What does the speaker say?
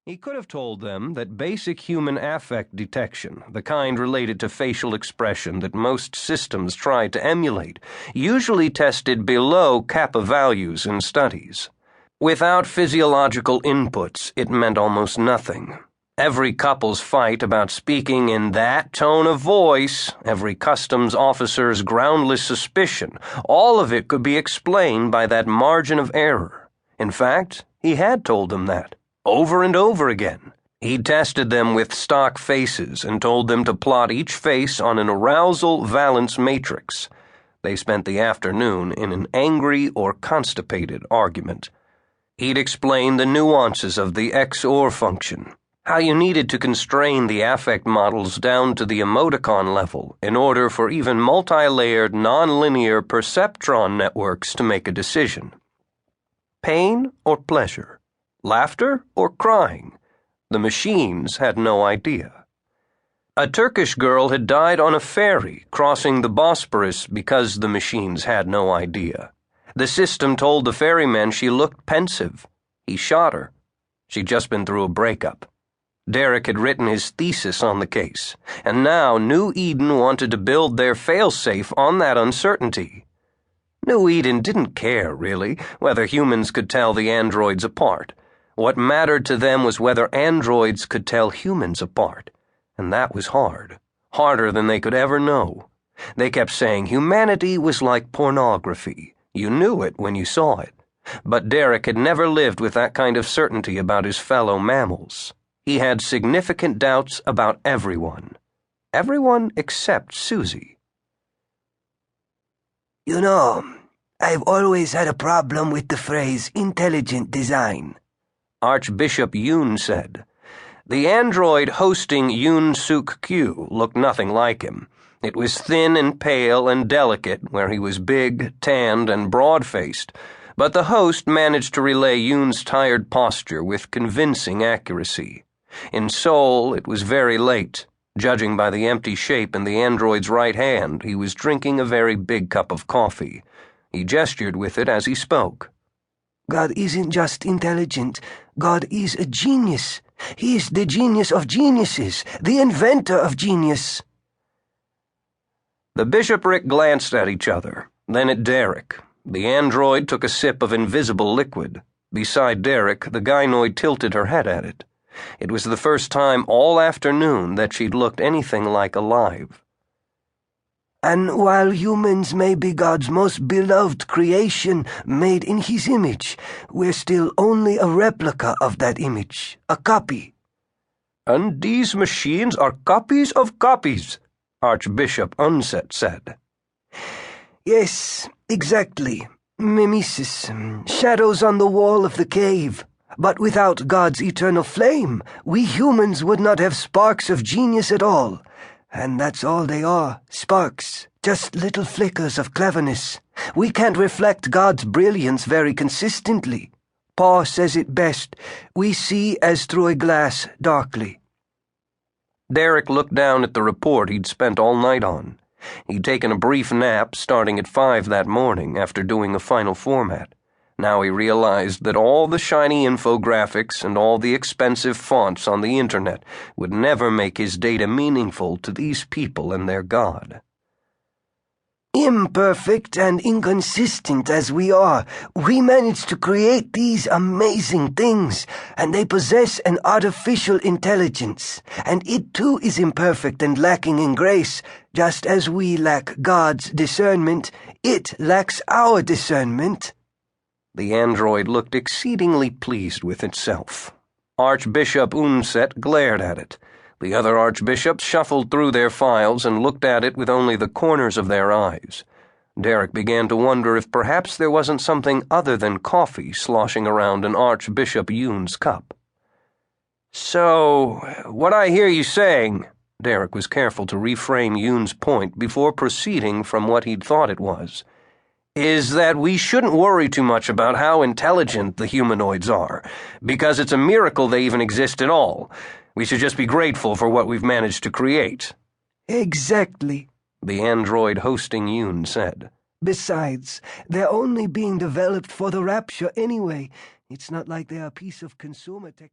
He could have told them that basic human affect detection, the kind related to facial expression that most systems try to emulate, usually tested below kappa values in studies. Without physiological inputs, it meant almost nothing. Every couple's fight about speaking in that tone of voice, every customs officer's groundless suspicion, all of it could be explained by that margin of error. In fact, he had told them that. Over and over again. He'd tested them with stock faces and told them to plot each face on an arousal valence matrix. They spent the afternoon in an angry or constipated argument. He'd explained the nuances of the XOR function, how you needed to constrain the affect models down to the emoticon level in order for even multi-layered nonlinear perceptron networks to make a decision. Pain or pleasure? Laughter or crying? The machines had no idea. A Turkish girl had died on a ferry crossing the Bosporus because the machines had no idea. The system told the ferryman she looked pensive. He shot her. She'd just been through a breakup. Derek had written his thesis on the case, and now New Eden wanted to build their failsafe on that uncertainty. New Eden didn't care, really, whether humans could tell the androids apart. What mattered to them was whether androids could tell humans apart, and that was hard, harder than they could ever know. They kept saying humanity was like pornography. You knew it when you saw it. But Derek had never lived with that kind of certainty about his fellow mammals. He had significant doubts about everyone. Everyone except Susie. You know, I've always had a problem with the phrase intelligent design, Archbishop Yoon said. The android hosting Yoon Suk Kyu looked nothing like him. It was thin and pale and delicate, where he was big, tanned, and broad-faced, but the host managed to relay Yoon's tired posture with convincing accuracy. In Seoul, it was very late. Judging by the empty shape in the android's right hand, he was drinking a very big cup of coffee. He gestured with it as he spoke. God isn't just intelligent. God is a genius. He is the genius of geniuses, the inventor of genius. The bishopric glanced at each other, then at Derek. The android took a sip of invisible liquid. Beside Derek, the gynoid tilted her head at it. It was the first time all afternoon that she'd looked anything like alive. And while humans may be God's most beloved creation, made in His image, we're still only a replica of that image, a copy. And these machines are copies of copies, Archbishop Unset said. Yes, exactly. Mimesis, shadows on the wall of the cave. But without God's eternal flame, we humans would not have sparks of genius at all. And that's all they are, sparks, just little flickers of cleverness. We can't reflect God's brilliance very consistently. Paul says it best, we see as through a glass darkly. Derek looked down at the report he'd spent all night on. He'd taken a brief nap starting at 5 that morning after doing a final format. Now he realized that all the shiny infographics and all the expensive fonts on the internet would never make his data meaningful to these people and their God. Imperfect and inconsistent as we are, we managed to create these amazing things, and they possess an artificial intelligence, and it too is imperfect and lacking in grace. Just as we lack God's discernment, it lacks our discernment. The android looked exceedingly pleased with itself. Archbishop Unset glared at it. The other archbishops shuffled through their files and looked at it with only the corners of their eyes. Derek began to wonder if perhaps there wasn't something other than coffee sloshing around in Archbishop Yoon's cup. So, what I hear you saying, Derek was careful to reframe Yoon's point before proceeding from what he'd thought it was, is that we shouldn't worry too much about how intelligent the humanoids are, because it's a miracle they even exist at all. We should just be grateful for what we've managed to create. Exactly, the android hosting Yoon said. Besides, they're only being developed for the rapture anyway. It's not like they're a piece of consumer technology.